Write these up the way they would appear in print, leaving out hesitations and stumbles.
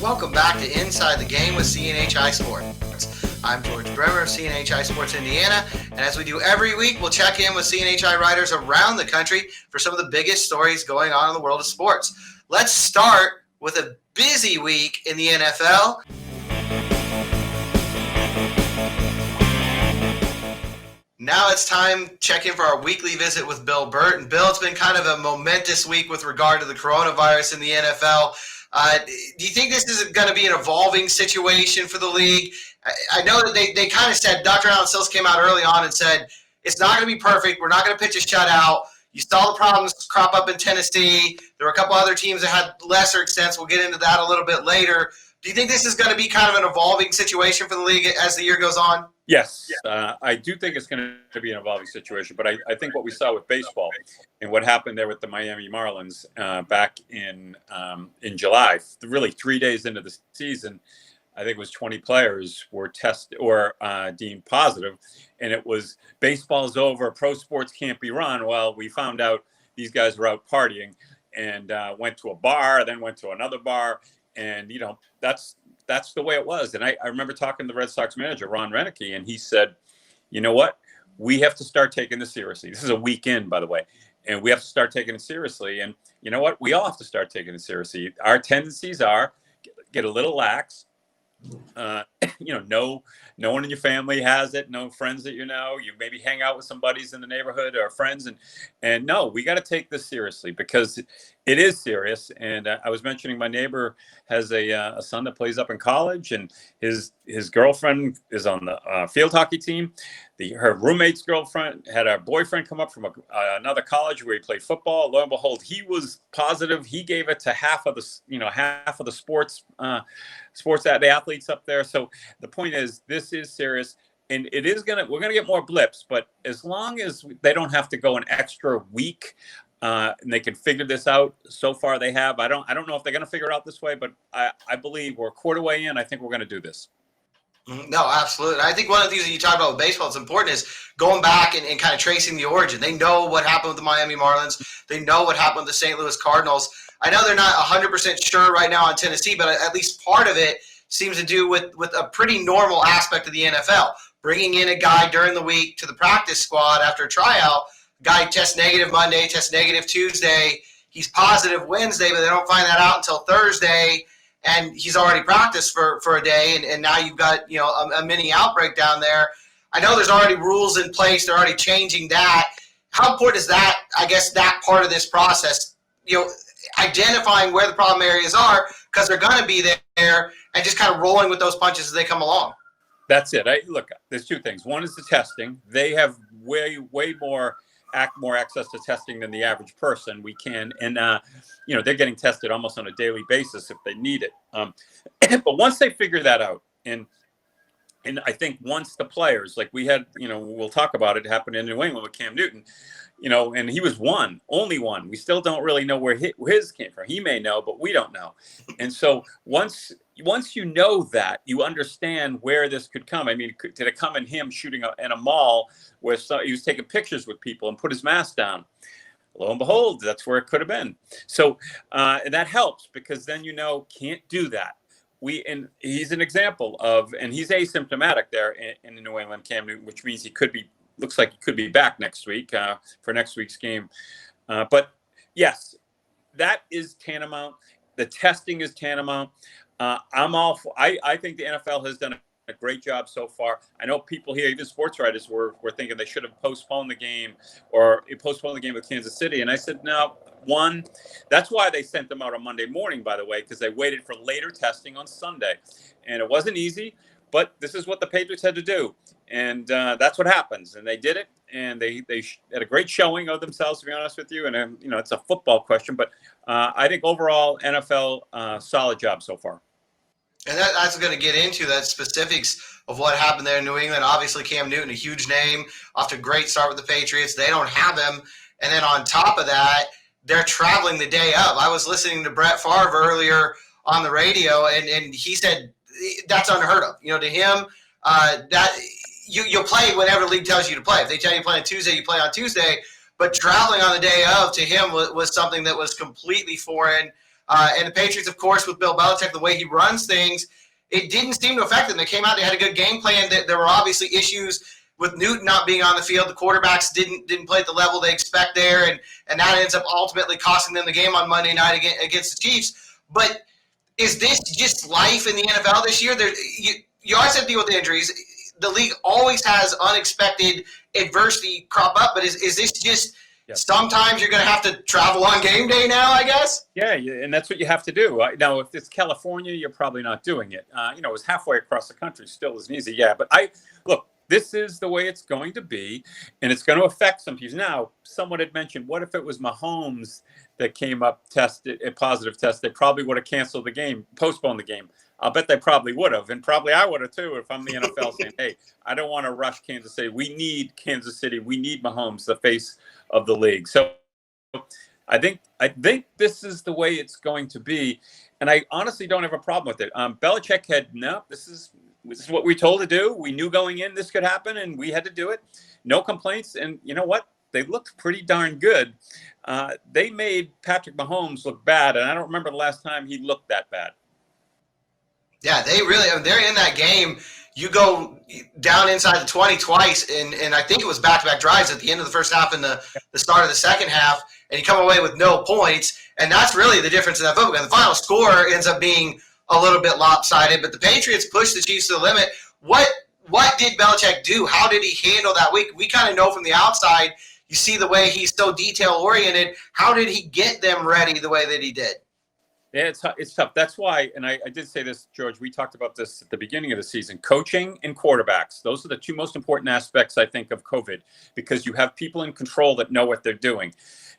Welcome back to Inside the Game with CNHI Sports. I'm George Bremer of CNHI Sports Indiana, and as we do every week, we'll check in with CNHI writers around the country for some of the biggest stories going on in the world of sports. Let's start with a busy week in the NFL. Now it's time to check in for our weekly visit with Bill Burt. And Bill, it's been kind of a momentous week with regard to the coronavirus in the NFL. Do you think this is going to be an evolving situation for the league? I know that they kind of said, Dr. Alan Sills came out early on and said, it's not going to be perfect. We're not going to pitch a shutout. You saw the problems crop up in Tennessee. There were a couple other teams that had lesser extents. We'll get into that a little bit later. Do you think this is going to be kind of an evolving situation for the league as the year goes on? Yes, I do think it's going to be an evolving situation, but I think what we saw with baseball and what happened there with the Miami Marlins back in July, really 3 days into the season, I think it was 20 players were tested or deemed positive, and it was baseball's over, pro sports can't be run. Well, we found out these guys were out partying and went to a bar, then went to another bar, and that's the way it was. And I remember talking to the Red Sox manager, Ron Renicky, and he said, you know what? We have to start taking this seriously. This is a weekend, by the way, and we have to start taking it seriously. And you know what? We all have to start taking it seriously. Our tendencies are get a little lax. No one in your family has it. No friends that you know. You maybe hang out with some buddies in the neighborhood or friends, and no, we got to take this seriously because it is serious. And I was mentioning my neighbor has a son that plays up in college, and his girlfriend is on the field hockey team. Her roommate's girlfriend had a boyfriend come up from another college where he played football. Lo and behold, he was positive. He gave it to half of the sports the athletes up there. So the point is, this is serious, and we're gonna get more blips. But as long as they don't have to go an extra week, and they can figure this out. So far, they have. I don't know if they're gonna figure it out this way, but I believe we're a quarter way in. I think we're gonna do this. No, absolutely. I think one of the things that you talked about with baseball that's important is going back and kind of tracing the origin. They know what happened with the Miami Marlins. They know what happened with the St. Louis Cardinals. I know they're not 100% sure right now on Tennessee, but at least part of it seems to do with a pretty normal aspect of the NFL. Bringing in a guy during the week to the practice squad after a tryout. Guy tests negative Monday, tests negative Tuesday. He's positive Wednesday, but they don't find that out until Thursday. And he's already practiced for a day, and now you've got a mini outbreak down there. I know there's already rules in place. They're already changing that. How important is that, I guess, that part of this process, identifying where the problem areas are, because they're going to be there, and just kind of rolling with those punches as they come along? That's it. Look, there's two things. One is the testing. They have way more access to testing than the average person. We can, and they're getting tested almost on a daily basis if they need it. But once they figure that out, and I think once the players, like we had, we'll talk about it, happened in New England with Cam Newton, and he was only one. We still don't really know where his came from. He may know, but we don't know. And so once you know that, you understand where this could come. I mean, did it come in him shooting in a mall where he was taking pictures with people and put his mask down? Lo and behold, that's where it could have been. So and that helps because then can't do that. And he's an example of, and he's asymptomatic there in the New England, Cam Newton, which means looks like he could be back next week for next week's game. But yes, that is tantamount. The testing is tantamount. I think the NFL has done a great job so far. I know people here, even sports writers, were thinking they should have postponed the game with Kansas City. And I said, no, that's why they sent them out on Monday morning, by the way, because they waited for later testing on Sunday. And it wasn't easy, but this is what the Patriots had to do. And that's what happens. And they did it. And they had a great showing of themselves, to be honest with you. And, it's a football question. But I think overall, NFL, solid job so far. And that's going to get into that specifics of what happened there in New England. Obviously, Cam Newton, a huge name, off to a great start with the Patriots. They don't have him. And then on top of that, they're traveling the day of. I was listening to Brett Favre earlier on the radio, and he said that's unheard of. To him, that you'll play whenever the league tells you to play. If they tell you to play on Tuesday, you play on Tuesday. But traveling on the day of, to him, was something that was completely foreign. And the Patriots, of course, with Bill Belichick, the way he runs things, it didn't seem to affect them. They came out, they had a good game plan. There were obviously issues with Newton not being on the field. The quarterbacks didn't play at the level they expect there, and that ends up ultimately costing them the game on Monday night against the Chiefs. But is this just life in the NFL this year? You always have to deal with injuries. The league always has unexpected adversity crop up, but is this just sometimes you're going to have to travel on game day now, I guess? Yeah, and that's what you have to do. Now, if it's California, you're probably not doing it. It was halfway across the country, still isn't easy. Yeah, but look, this is the way it's going to be, and it's going to affect some people. Now, someone had mentioned, what if it was Mahomes that came up a positive test? They probably would have canceled the game, postponed the game. I'll bet they probably would have, and probably I would have too if I'm the NFL saying, hey, I don't want to rush Kansas City. We need Kansas City. We need Mahomes, the face of the league. So I think this is the way it's going to be, and I honestly don't have a problem with it. Belichick had, this is what we told to do. We knew going in this could happen, and we had to do it. No complaints, and you know what? They looked pretty darn good. They made Patrick Mahomes look bad, and I don't remember the last time he looked that bad. Yeah, they're in that game. You go down inside the 20 twice, and I think it was back-to-back drives at the end of the first half and the start of the second half, and you come away with no points, and that's really the difference in that football game. The final score ends up being a little bit lopsided, but the Patriots pushed the Chiefs to the limit. What did Belichick do? How did he handle that week? We kind of know from the outside, you see the way he's so detail-oriented. How did he get them ready the way that he did? Yeah, it's tough. That's why, and I did say this, George, we talked about this at the beginning of the season, coaching and quarterbacks. Those are the two most important aspects, I think, of COVID, because you have people in control that know what they're doing.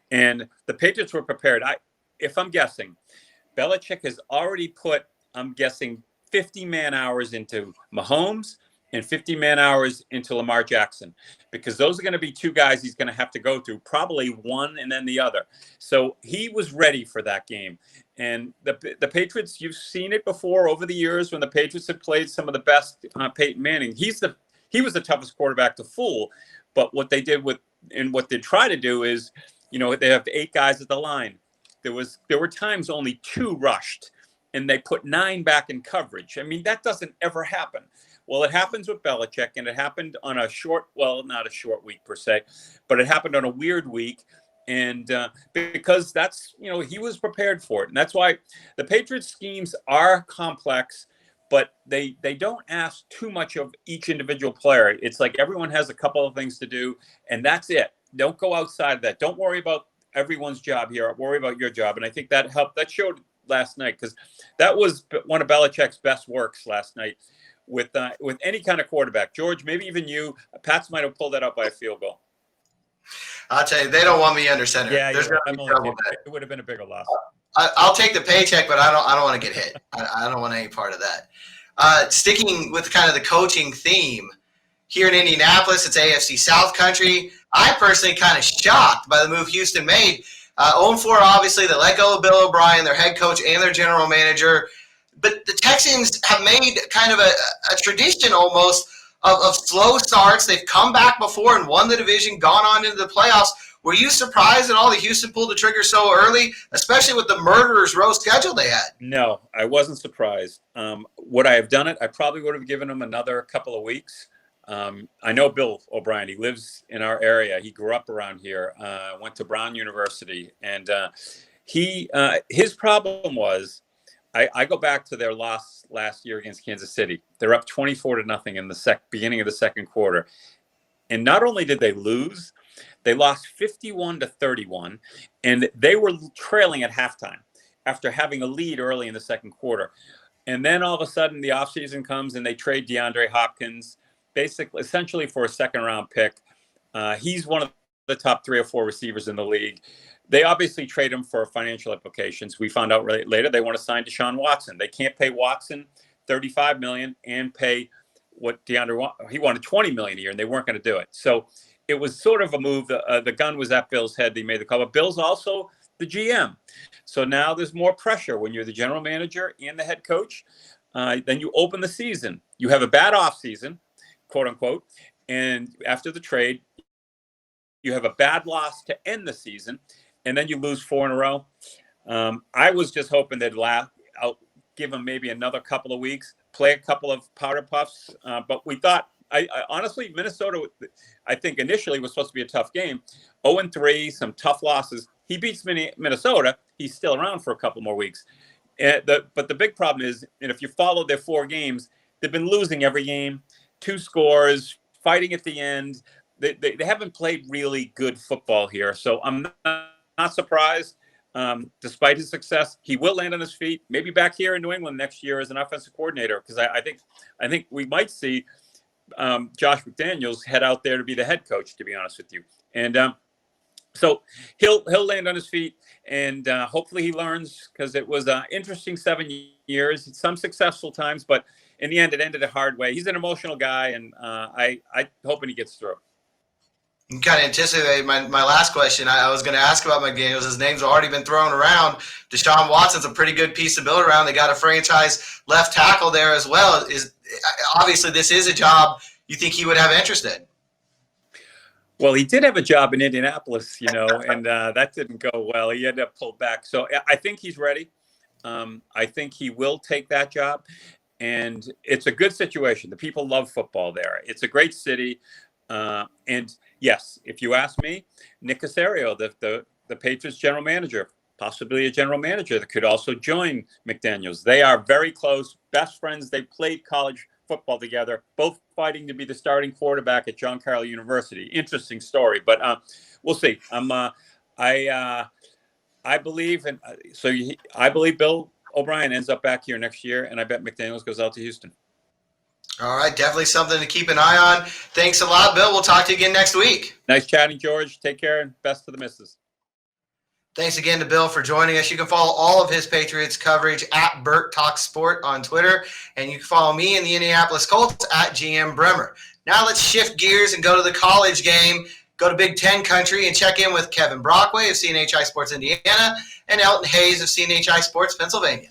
And the Patriots were prepared. If I'm guessing, Belichick has already put, I'm guessing, 50 man-hours into Mahomes and 50 man-hours into Lamar Jackson, because those are going to be two guys he's going to have to go through, probably one and then the other. So he was ready for that game. And the Patriots, you've seen it before over the years when the Patriots have played some of the best. Peyton Manning, he was the toughest quarterback to fool. But what they did and what they try to do is, they have 8 guys at the line. There were times only 2 rushed, and they put 9 back in coverage. I mean, that doesn't ever happen. Well, it happens with Belichick, and it happened on not a short week per se, but it happened on a weird week. And because that's, he was prepared for it. And that's why the Patriots schemes are complex, but they don't ask too much of each individual player. It's like everyone has a couple of things to do, and that's it. Don't go outside of that. Don't worry about everyone's job here. Worry about your job. And I think that helped. That showed last night, because that was one of Belichick's best works last night with any kind of quarterback. George, maybe even you, Pats might have pulled that out by a field goal. I'll tell you, they don't want me under center. Yeah, There's going to be trouble there. It would have been a bigger loss. I'll take the paycheck, but I don't want to get hit. I don't want any part of that. Sticking with kind of the coaching theme, here in Indianapolis, it's AFC South country. I'm personally kind of shocked by the move Houston made. 0-4, obviously, they let go of Bill O'Brien, their head coach and their general manager. But the Texans have made kind of a tradition almost of slow starts. They've come back before and won the division, gone on into the playoffs. Were you surprised at all that Houston pulled the trigger so early, especially with the murderer's row schedule they had? No, I wasn't surprised. Would I have done it? I probably would have given them another couple of weeks. I know Bill O'Brien. He lives in our area. He grew up around here, went to Brown University. And his problem was, I go back to their loss last year against Kansas City. They're up 24-0 in the beginning of the second quarter. And not only did they lose, they lost 51-31, and they were trailing at halftime after having a lead early in the second quarter. And then all of a sudden the offseason comes and they trade DeAndre Hopkins, essentially for a second-round pick. He's one of the top 3 or 4 receivers in the league. They obviously trade him for financial implications. We found out later they want to sign Deshaun Watson. They can't pay Watson $35 million and pay what DeAndre he wanted $20 million a year, and they weren't going to do it. So it was sort of a move. The gun was at Bill's head. They made the call. But Bill's also the GM. So now there's more pressure when you're the general manager and the head coach. Then you open the season. You have a bad offseason, quote unquote, and after the trade, you have a bad loss to end the season, and then you lose 4 in a row. I was just hoping they'd I'll give him maybe another couple of weeks, play a couple of powder puffs. But we thought, I honestly, Minnesota, I think initially was supposed to be a tough game. 0-3, some tough losses. He beats Minnesota. He's still around for a couple more weeks. But the big problem is, and if you follow their 4 games, they've been losing every game, 2 scores, fighting at the end. They haven't played really good football here. So I'm not surprised. Despite his success, he will land on his feet, maybe back here in New England next year as an offensive coordinator, because I think we might see Josh McDaniels head out there to be the head coach, to be honest with you. And so he'll land on his feet, and hopefully he learns, because it was an interesting 7 years, some successful times, but in the end, it ended a hard way. He's an emotional guy, and I hoping he gets through. You kind of anticipated my last question. I was going to ask about McDaniels. His name's already been thrown around. Deshaun Watson's a pretty good piece to build around. They got a franchise left tackle there as well. Obviously, this is a job you think he would have interest in. Well, he did have a job in Indianapolis, and that didn't go well. He ended up pulled back. So I think he's ready. I think he will take that job. And it's a good situation. The people love football there. It's a great city. And yes, if you ask me, Nick Caserio, the Patriots general manager, possibly a general manager that could also join McDaniels. They are very close, best friends. They played college football together, both fighting to be the starting quarterback at John Carroll University. Interesting story, but we'll see. I believe, and I believe Bill O'Brien ends up back here next year, and I bet McDaniels goes out to Houston. All right, definitely something to keep an eye on. Thanks a lot, Bill. We'll talk to you again next week. Nice chatting, George. Take care, and best to the missus. Thanks again to Bill for joining us. You can follow all of his Patriots coverage at Burt Talk Sport on Twitter, and you can follow me in the Indianapolis Colts at GM Bremer. Now let's shift gears and go to the college game. Go to Big Ten country and check in with Kevin Brockway of CNHI Sports Indiana and Elton Hayes of CNHI Sports Pennsylvania.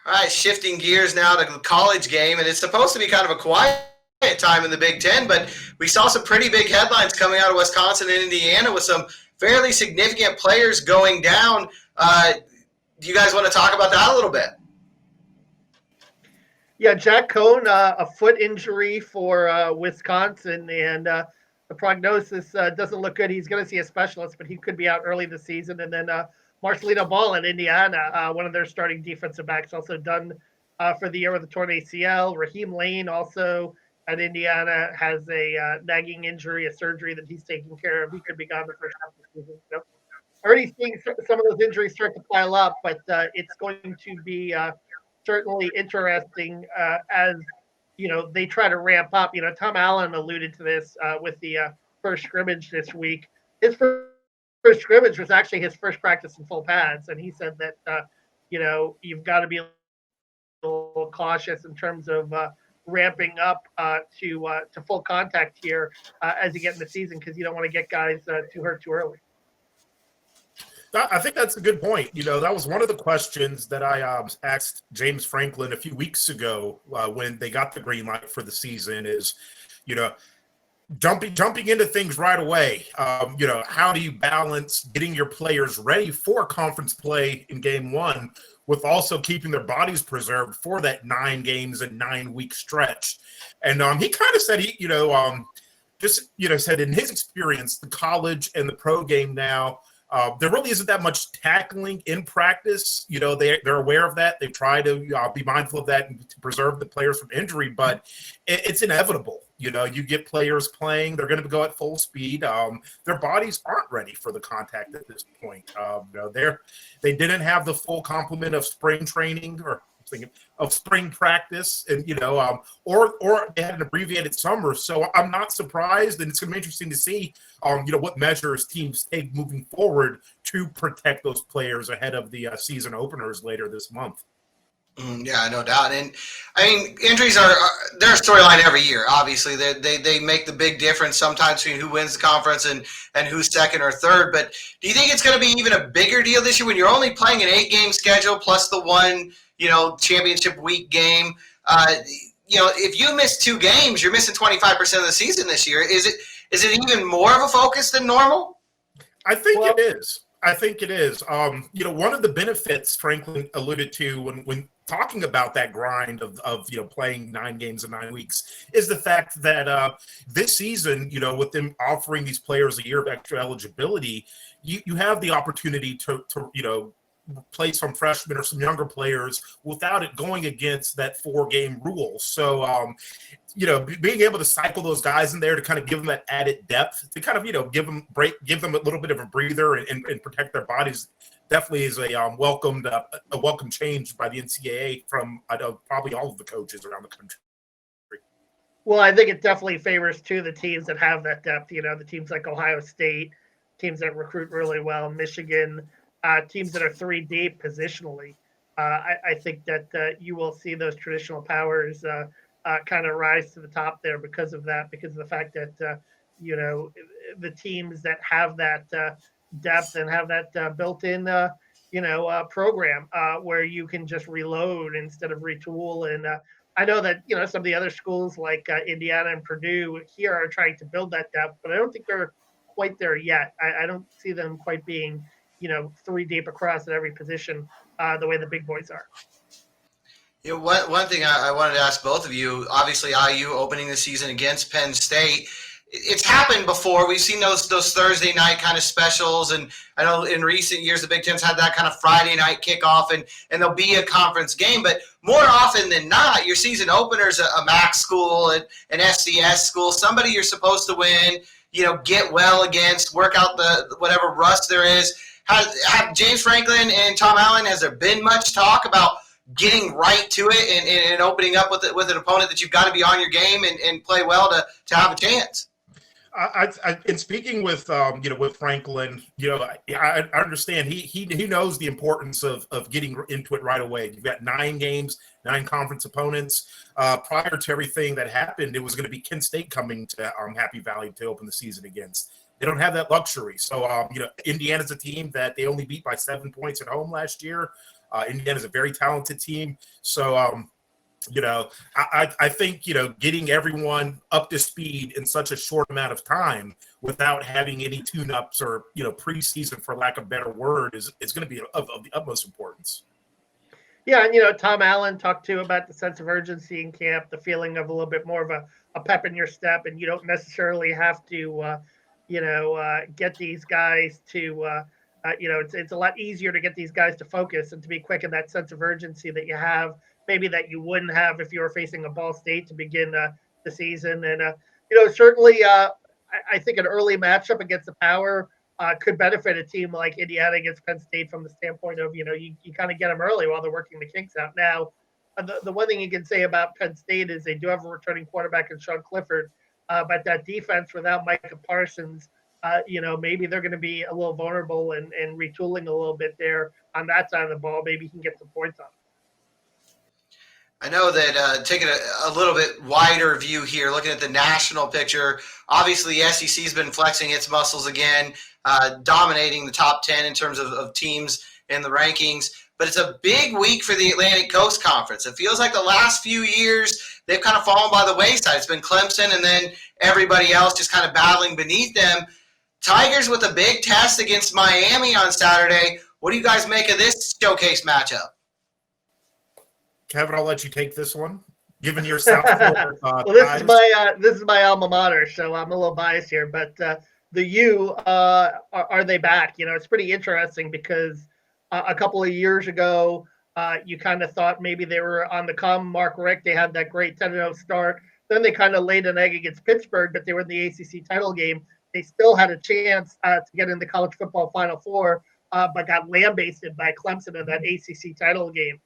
All right, shifting gears now to the college game, and it's supposed to be kind of a quiet time in the Big Ten, but we saw some pretty big headlines coming out of Wisconsin and Indiana with some fairly significant players going down. Do you guys want to talk about that a little bit? Yeah, Jack Cohn, a foot injury for Wisconsin, and the prognosis doesn't look good. He's going to see a specialist, but he could be out early this season. And then Marcelino Ball in Indiana, one of their starting defensive backs, also done for the year with a torn ACL. Raheem Lane also at Indiana has a nagging injury, a surgery that he's taking care of. He could be gone the first half of the season. So already seeing some of those injuries start to pile up, but it's going to be certainly interesting as they try to ramp up. Tom Allen alluded to this with the first scrimmage this week. His first scrimmage was actually his first practice in full pads, and he said that you've got to be a little cautious in terms of ramping up to full contact here as you get in the season, because you don't want to get guys too hurt too early. I think that's a good point. That was one of the questions that I asked James Franklin a few weeks ago when they got the green light for the season is, jumping into things right away. How do you balance getting your players ready for conference play in game one with also keeping their bodies preserved for that 9 games and 9-week stretch? And he kind of said, said in his experience, the college and the pro game now, there really isn't that much tackling in practice. They're aware of that. They try to be mindful of that and to preserve the players from injury, but it's inevitable. You get players playing, they're going to go at full speed. Their bodies aren't ready for the contact at this point. They didn't have the full complement of spring training or of spring practice, and or they had an abbreviated summer. So I'm not surprised, and it's going to be interesting to see what measures teams take moving forward to protect those players ahead of the season openers later this month. Yeah, no doubt. And I mean, injuries are they're a storyline every year. Obviously, they make the big difference sometimes between who wins the conference and who's second or third. But do you think it's going to be even a bigger deal this year when you're only playing an 8-game schedule plus the one championship week game? if you miss 2 games, you're missing 25% of the season this year. Is it even more of a focus than normal? I think it is. One of the benefits Franklin alluded to when talking about that grind of playing 9 games in 9 weeks is the fact that this season, with them offering these players a year of extra eligibility, you have the opportunity to play some freshmen or some younger players without it going against that 4-game rule. So, being able to cycle those guys in there to kind of give them that added depth, to kind of, give them a little bit of a breather and protect their bodies, definitely is a welcome change by the NCAA from probably all of the coaches around the country. Well, I think it definitely favors too the teams that have that depth. The teams like Ohio State, teams that recruit really well, Michigan. Teams that are 3 deep positionally. I think that you will see those traditional powers kind of rise to the top there because of the fact that, the teams that have that depth and have that built-in, program where you can just reload instead of retool. And I know that, some of the other schools like Indiana and Purdue here are trying to build that depth, but I don't think they're quite there yet. I don't see them quite being 3 deep across at every position, the way the big boys are. One thing I wanted to ask both of you, obviously IU opening the season against Penn State. It's happened before. We've seen those Thursday night kind of specials, and I know in recent years the Big Ten's had that kind of Friday night kickoff, and there'll be a conference game. But more often than not, your season opener's a MAC school, an FCS school, somebody you're supposed to win, get well against, work out the whatever rust there is. Have James Franklin and Tom Allen, has there been much talk about getting right to it and opening up with an opponent that you've got to be on your game and play well to have a chance? In speaking with with Franklin, I understand he knows the importance of getting into it right away. You've got 9 games, 9 conference opponents. Prior to everything that happened, it was going to be Kent State coming to Happy Valley to open the season against. They don't have that luxury. So, Indiana's a team that they only beat by 7 points at home last year. Indiana's a very talented team. So, I think, getting everyone up to speed in such a short amount of time without having any tune-ups or, preseason, for lack of a better word, is going to be of the utmost importance. Yeah, and, Tom Allen talked too about the sense of urgency in camp, the feeling of a little bit more of a pep in your step, and you don't necessarily have to get these guys to, it's a lot easier to get these guys to focus and to be quick in that sense of urgency that you have, maybe that you wouldn't have if you were facing a Ball State to begin the season. And, certainly I think an early matchup against the power could benefit a team like Indiana against Penn State from the standpoint of, you kind of get them early while they're working the kinks out. Now, the one thing you can say about Penn State is they do have a returning quarterback in Sean Clifford. But that defense without Micah Parsons, maybe they're going to be a little vulnerable and retooling a little bit there on that side of the ball. Maybe you can get some points on. I know that taking a little bit wider view here, looking at the national picture, obviously the SEC has been flexing its muscles again, dominating the top 10 in terms of teams in the rankings. But it's a big week for the Atlantic Coast Conference. It feels like the last few years they've kind of fallen by the wayside. It's been Clemson and then everybody else just kind of battling beneath them. Tigers with a big test against Miami on Saturday. What do you guys make of this showcase matchup? Kevin, I'll let you take this one, given your South Florida well, this is my alma mater, so I'm a little biased here. But the U, are they back? It's pretty interesting because a couple of years ago, you kind of thought maybe they were on the come. Mark Richt, they had that great 10-0 start. Then they kind of laid an egg against Pittsburgh, but they were in the ACC title game. They still had a chance to get in the college football Final Four, but got lambasted by Clemson in that ACC title game,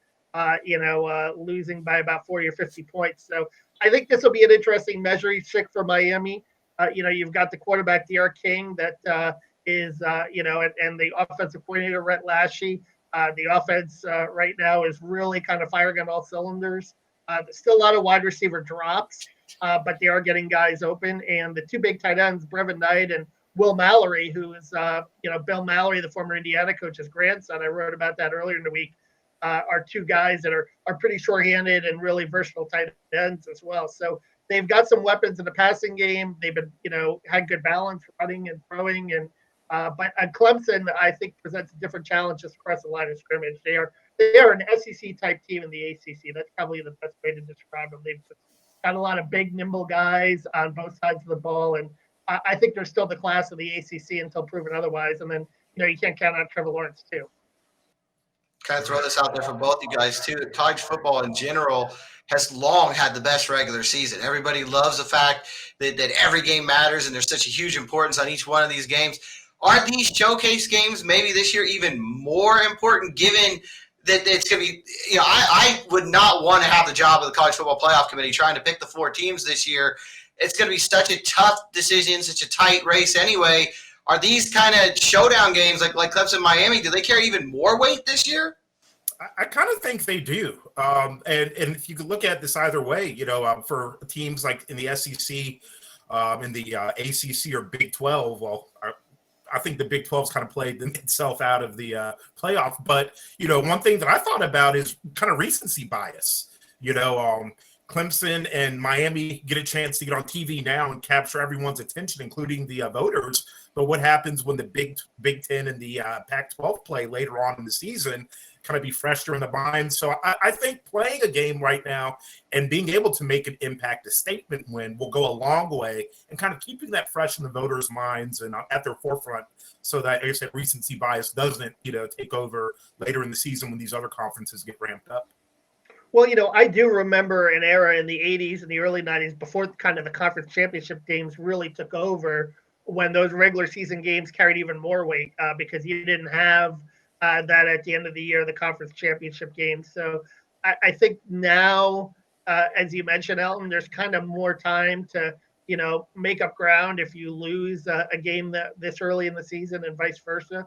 losing by about 40 or 50 points. So I think this will be an interesting measuring stick for Miami. You've got the quarterback, Derek King, that is, and the offensive coordinator, Rhett Lashie. The offense right now is really kind of firing on all cylinders. There's still a lot of wide receiver drops, but they are getting guys open. And the 2 big tight ends, Brevin Knight and Will Mallory, who is, Bill Mallory, the former Indiana coach's grandson. I wrote about that earlier in the week. are two guys that are pretty sure-handed and really versatile tight ends as well. So they've got some weapons in the passing game. They've been, had good balance running and throwing. And but Clemson, I think, presents a different challenge just across the line of scrimmage. They are an SEC type team in the ACC. That's probably the best way to describe them. They've got a lot of big, nimble guys on both sides of the ball, and I think they're still the class of the ACC until proven otherwise. And then you can't count out Trevor Lawrence too. Kind of throw this out there for both you guys too. College football in general has long had the best regular season. Everybody loves the fact that every game matters and there's such a huge importance on each one of these games. Are these showcase games maybe this year even more important, given that it's going to be, I would not want to have the job of the College Football Playoff Committee trying to pick the 4 teams this year. It's going to be such a tough decision, such a tight race anyway. Are these kind of showdown games like Clemson, Miami, do they carry even more weight this year? I kind of think they do. And if you could look at this either way, for teams like in the SEC, in the ACC or Big 12, well, I think the Big 12's kind of played itself out of the playoff. But, one thing that I thought about is kind of recency bias. Clemson and Miami get a chance to get on TV now and capture everyone's attention, including the voters. But what happens when the Big 10 and the Pac-12 play later on in the season kind of be fresher in the mind? So I think playing a game right now and being able to make an impact, a statement win, will go a long way, and kind of keeping that fresh in the voters' minds and at their forefront, so that, like I said, recency bias doesn't, take over later in the season when these other conferences get ramped up. Well, I do remember an era in the 80s and the early 90s before kind of the conference championship games really took over, when those regular season games carried even more weight because you didn't have that at the end of the year, the conference championship games. So I think now, as you mentioned, Elton, there's kind of more time to, make up ground if you lose a game this early in the season and vice versa.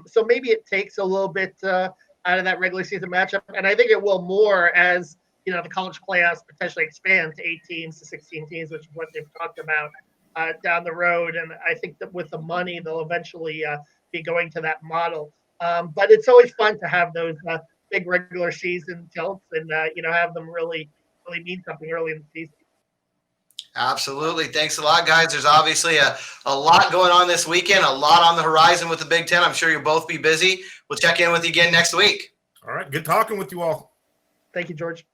So maybe it takes a little bit out of that regular season matchup. And I think it will more as, the college playoffs potentially expand to 8 teams to 16 teams, which is what they've talked about down the road. And I think that with the money, they'll eventually be going to that model. But it's always fun to have those big regular season tilts and, have them really, really mean something early in the season. Absolutely. Thanks a lot, guys. There's obviously a lot going on this weekend, a lot on the horizon with the Big Ten. I'm sure you'll both be busy. We'll check in with you again next week. All right. Good talking with you all. Thank you, George.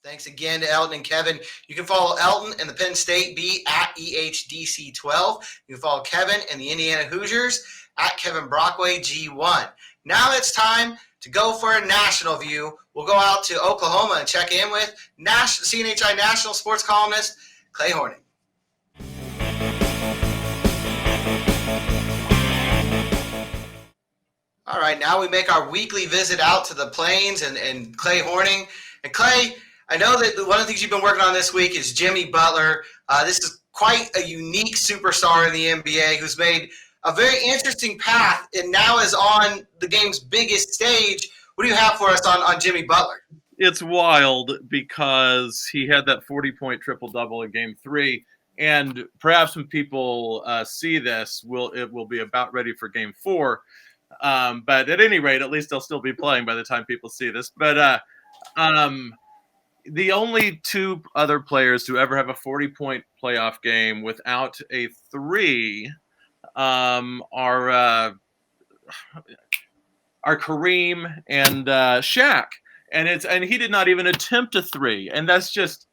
Thanks again to Elton and Kevin. You can follow Elton and the Penn State Beat at EHDC12. You can follow Kevin and the Indiana Hoosiers at Kevin Brockway G1. Now it's time to go for a national view. We'll go out to Oklahoma and check in with CNHI national sports columnist Clay Horning. All right, now we make our weekly visit out to the Plains and Clay Horning. And Clay, I know that one of the things you've been working on this week is Jimmy Butler. This is quite a unique superstar in the NBA who's made a very interesting path and now is on the game's biggest stage. What do you have for us on Jimmy Butler? It's wild because he had that 40-point triple-double in Game 3, and perhaps when people see this, it will be about ready for Game 4. But at any rate, at least they'll still be playing by the time people see this. But the only 2 other players to ever have a 40-point playoff game without a 3 are Kareem and Shaq. And he did not even attempt a 3, and that's just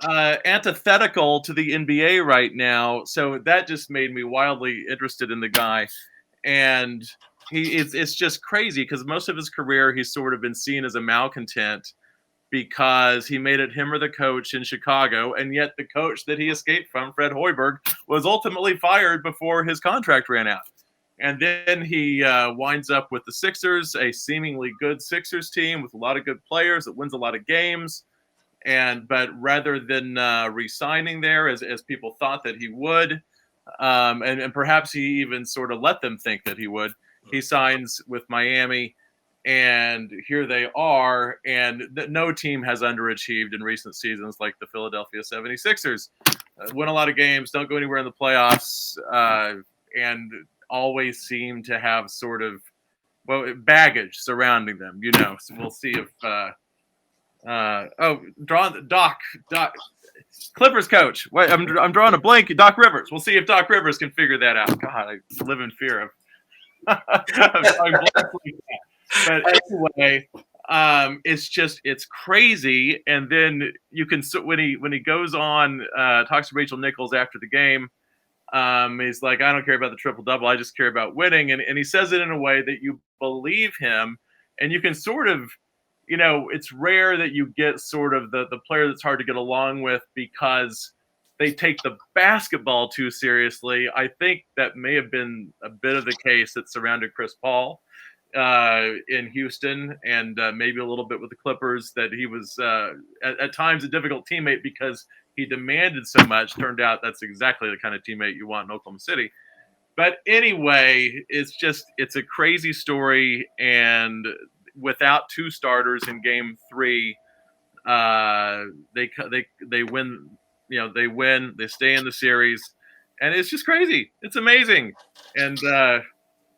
antithetical to the NBA right now. So that just made me wildly interested in the guy, and it's just crazy because most of his career he's sort of been seen as a malcontent because he made it him or the coach in Chicago, and yet the coach that he escaped from, Fred Hoiberg, was ultimately fired before his contract ran out. And then he winds up with the Sixers, a seemingly good Sixers team with a lot of good players that wins a lot of games. But rather than re-signing there, as people thought that he would, and perhaps he even sort of let them think that he would, he signs with Miami. And here they are. And no team has underachieved in recent seasons like the Philadelphia 76ers. Win a lot of games, don't go anywhere in the playoffs, and always seem to have sort of baggage surrounding them. So we'll see if Doc Clippers coach. Wait, I'm drawing a blank. Doc Rivers. We'll see if Doc Rivers can figure that out. God, I live in fear of drawing blanks like that. But anyway, it's crazy. And then you can when he goes on talks to Rachel Nichols after the game. He's like, I don't care about the triple double. I just care about winning. And he says it in a way that you believe him, and you can sort of, it's rare that you get sort of the player that's hard to get along with because they take the basketball too seriously. I think that may have been a bit of the case that surrounded Chris Paul in Houston, and maybe a little bit with the Clippers, that he was at times a difficult teammate because he demanded so much. Turned out that's exactly the kind of teammate you want in Oklahoma City. But anyway, it's a crazy story, and without two starters in Game 3, they win. They win. They stay in the series, and it's just crazy. It's amazing, and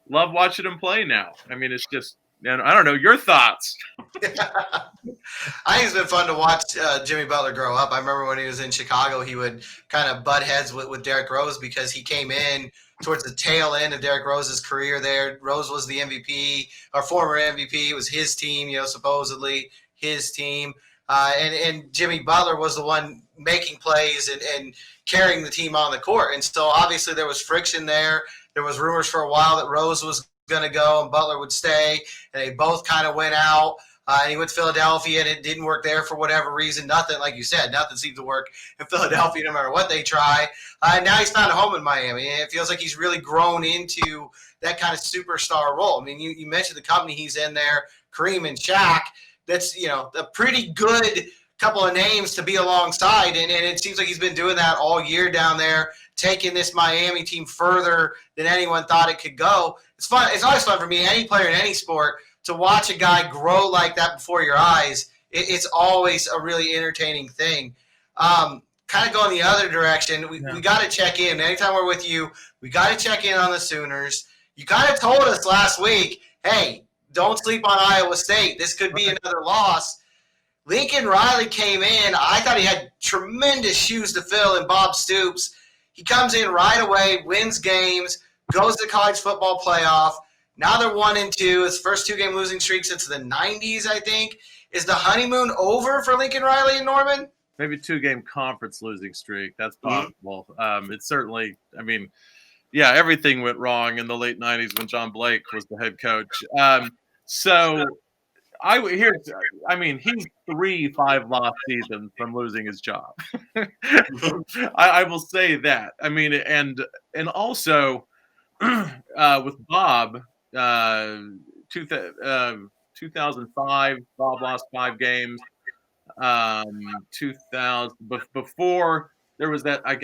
love watching them play now. I mean, it's just. And I don't know your thoughts. I think it's been fun to watch Jimmy Butler grow up. I remember when he was in Chicago, he would kind of butt heads with Derrick Rose because he came in towards the tail end of Derrick Rose's career there. Rose was the MVP, our former MVP. It was his team, supposedly his team. And Jimmy Butler was the one making plays and carrying the team on the court. And so obviously there was friction there. There was rumors for a while that Rose was going to go and Butler would stay, and they both kind of went out. And he went to Philadelphia, and it didn't work there for whatever reason. Nothing, like you said, nothing seems to work in Philadelphia no matter what they try. Now he's found a home in Miami, and it feels like he's really grown into that kind of superstar role. I mean, you mentioned the company he's in there, Kareem and Shaq. That's, a pretty good couple of names to be alongside, and it seems like he's been doing that all year down there, taking this Miami team further than anyone thought it could go. It's fun. It's always fun for me, any player in any sport, to watch a guy grow like that before your eyes. It's always a really entertaining thing. Kind of going the other direction, we got to check in. Anytime we're with you, we got to check in on the Sooners. You kind of told us last week, hey, don't sleep on Iowa State. This could be another loss. Lincoln Riley came in. I thought he had tremendous shoes to fill in Bob Stoops. He comes in right away, wins games, goes to the college football playoff. Now they're 1-2. His first 2-game losing streak since the 90s, I think. Is the honeymoon over for Lincoln Riley and Norman? Maybe 2-game conference losing streak. That's possible. It's certainly, everything went wrong in the late 90s when John Blake was the head coach. He's 3 5-loss seasons from losing his job. I will say that. I mean, and also with Bob, 2005, Bob lost 5 games. 2000 before there was that. I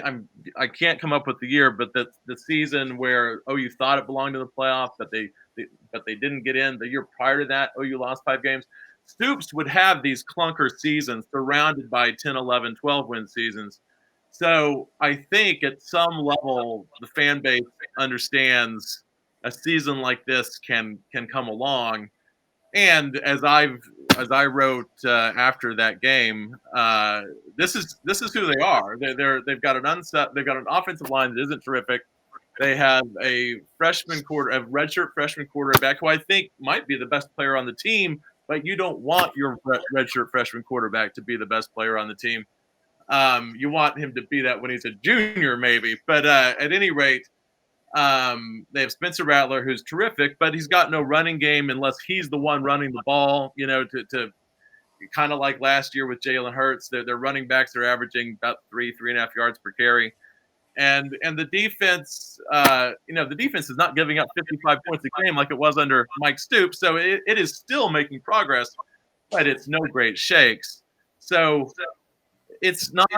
can't come up with the year, but the season where OU thought it belonged to the playoff, but they didn't get in. The year prior to that, OU lost 5 games. Stoops would have these clunker seasons surrounded by 10, 11, 12-win seasons. So I think at some level the fan base understands a season like this can come along. And as I wrote after that game, this is who they are. They've got an offensive line that isn't terrific. They have a redshirt freshman quarterback who I think might be the best player on the team, but you don't want your redshirt freshman quarterback to be the best player on the team. You want him to be that when he's a junior, maybe. But at any rate, they have Spencer Rattler, who's terrific, but he's got no running game unless he's the one running the ball, to kind of like last year with Jalen Hurts. Their running backs are averaging about 3.5 yards per carry. And the defense, the defense is not giving up 55 points a game like it was under Mike Stoops. So it is still making progress, but it's no great shakes. So it's not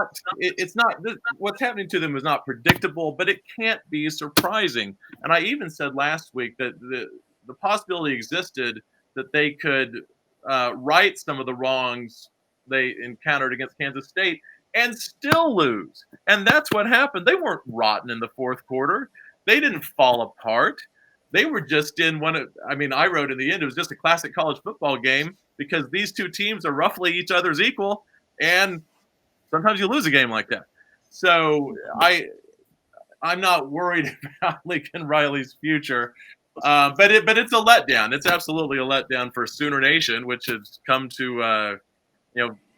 what's happening to them is not predictable, but it can't be surprising. And I even said last week that the possibility existed that they could right some of the wrongs they encountered against Kansas State and still lose. And that's what happened. They weren't rotten in the fourth quarter. They didn't fall apart. they were just in I wrote in the end, it was just a classic college football game because these two teams are roughly each other's equal, and sometimes you lose a game like that. So I'm not worried about Lincoln Riley's future, but it's a letdown. It's absolutely a letdown for Sooner Nation, which has come to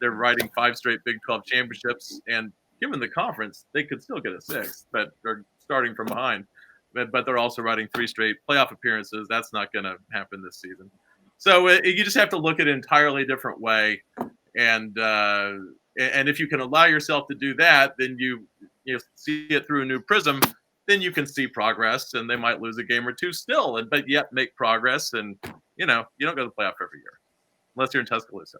they're riding 5 straight Big 12 championships, and given the conference, they could still get a 6th, but they're starting from behind. But they're also riding 3 straight playoff appearances. That's not going to happen this season. So you just have to look at it an entirely different way, and if you can allow yourself to do that, then you see it through a new prism. Then you can see progress, and they might lose a game or two still, but yet make progress. And you don't go to the playoff every year unless you're in Tuscaloosa.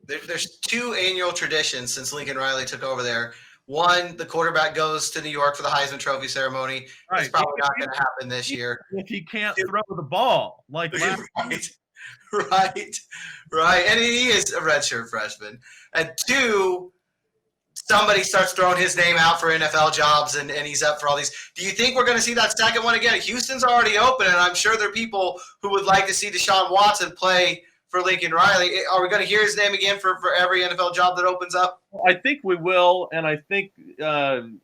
There's 2 annual traditions since Lincoln Riley took over there. One, the quarterback goes to New York for the Heisman Trophy ceremony. Right. It's probably not going to happen this year. If he can't throw the ball, like Right. And he is a redshirt freshman. And 2, somebody starts throwing his name out for NFL jobs, and he's up for all these. Do you think we're going to see that second one again? Houston's already open, and I'm sure there are people who would like to see Deshaun Watson play for Lincoln Riley. Are we going to hear his name again for every NFL job that opens up? I think we will, and I think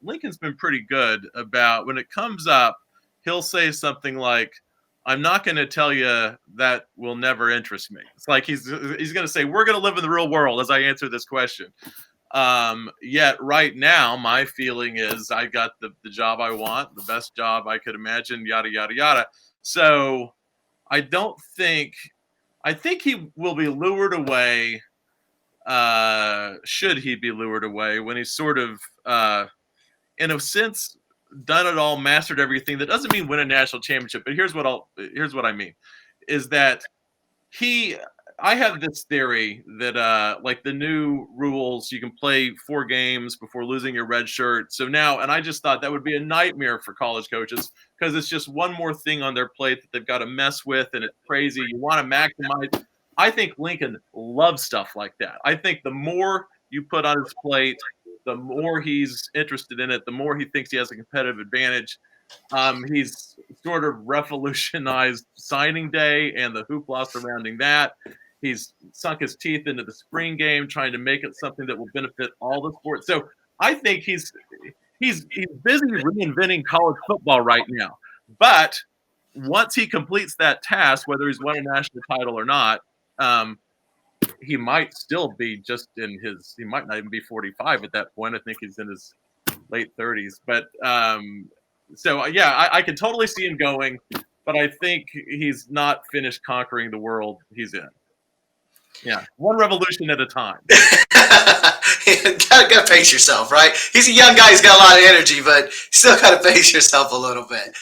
Lincoln's been pretty good about when it comes up, he'll say something like, I'm not going to tell you that will never interest me. It's like he's going to say, we're going to live in the real world as I answer this question. Yet right now, my feeling is I got the job I want, the best job I could imagine, yada, yada, yada. So I think he will be lured away, should he be lured away, when he's sort of, in a sense, done it all, mastered everything. That doesn't mean win a national championship, but here's what I mean, is that I have this theory that like the new rules, you can play 4 games before losing your red shirt. So now, and I just thought that would be a nightmare for college coaches because it's just one more thing on their plate that they've got to mess with, and it's crazy. You want to maximize. I think Lincoln loves stuff like that. I think the more you put on his plate, the more he's interested in it, the more he thinks he has a competitive advantage. He's sort of revolutionized signing day and the hoopla surrounding that. He's sunk his teeth into the spring game, trying to make it something that will benefit all the sports. So I think he's busy reinventing college football right now. But once he completes that task, whether he's won a national title or not, he might still be just he might not even be 45 at that point. I think he's in his late 30s. But so, yeah, I can totally see him going, but I think he's not finished conquering the world he's in. Yeah, one revolution at a time. Gotta pace yourself, right? He's a young guy. He's got a lot of energy, but you still gotta pace yourself a little bit.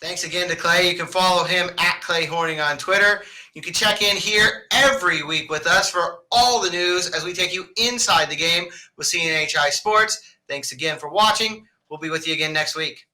Thanks again to Clay. You can follow him at Clay Horning on Twitter. You can check in here every week with us for all the news as we take you inside the game with CNHI Sports. Thanks again for watching. We'll be with you again next week.